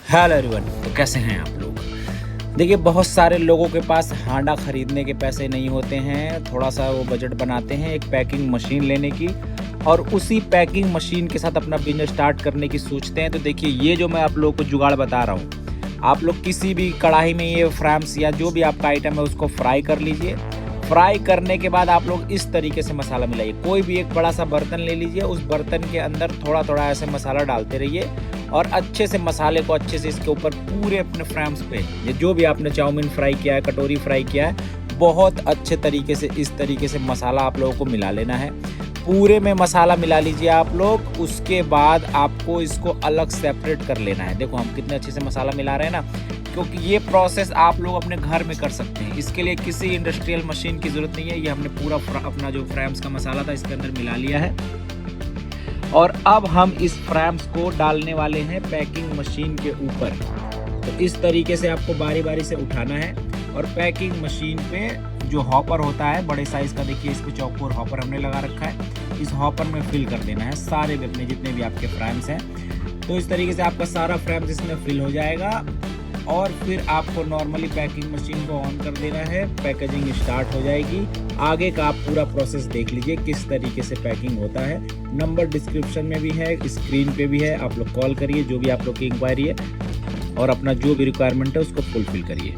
Hello everyone, तो कैसे हैं आप लोग। देखिए, बहुत सारे लोगों के पास हांडा ख़रीदने के पैसे नहीं होते हैं। थोड़ा सा वो बजट बनाते हैं एक पैकिंग मशीन लेने की, और उसी पैकिंग मशीन के साथ अपना बिजनेस स्टार्ट करने की सोचते हैं। तो देखिए, ये जो मैं आप लोगों को जुगाड़ बता रहा हूँ, आप लोग किसी भी कढ़ाई में ये फ्रायम्स या जो भी आपका आइटम है उसको फ्राई कर लीजिए। फ्राई करने के बाद आप लोग इस तरीके से मसाला मिलाइए। कोई भी एक बड़ा सा बर्तन ले लीजिए, उस बर्तन के अंदर थोड़ा थोड़ा ऐसे मसाला डालते रहिए और अच्छे से मसाले को अच्छे से इसके ऊपर पूरे अपने फ्रायम्स पे, ये जो भी आपने चाउमीन फ्राई किया है, कटोरी फ्राई किया है, बहुत अच्छे तरीके से इस तरीके से मसाला आप लोगों को मिला लेना है। पूरे में मसाला मिला लीजिए आप लोग। उसके बाद आपको इसको अलग सेपरेट कर लेना है। देखो हम कितने अच्छे से मसाला मिला रहे हैं ना, क्योंकि ये प्रोसेस आप लोग अपने घर में कर सकते हैं। इसके लिए किसी इंडस्ट्रियल मशीन की ज़रूरत नहीं है। ये हमने पूरा अपना जो फ्रायम्स का मसाला था इसके अंदर मिला लिया है, और अब हम इस फ्रायम्स को डालने वाले हैं पैकिंग मशीन के ऊपर। तो इस तरीके से आपको बारी बारी से उठाना है, और पैकिंग मशीन पे जो हॉपर होता है बड़े साइज़ का, देखिए इस पे चौकोर हॉपर हमने लगा रखा है, इस हॉपर में फिल कर देना है सारे भी अपने जितने भी आपके फ्रायम्स हैं। तो इस तरीके से आपका सारा फ्रायम्स इसमें फिल हो जाएगा, और फिर आपको नॉर्मली पैकिंग मशीन को ऑन कर देना है। पैकेजिंग स्टार्ट हो जाएगी। आगे का आप पूरा प्रोसेस देख लीजिए किस तरीके से पैकिंग होता है। नंबर डिस्क्रिप्शन में भी है, स्क्रीन पे भी है, आप लोग कॉल करिए जो भी आप लोग की इंक्वायरी है, और अपना जो भी रिक्वायरमेंट है उसको फुलफिल करिए।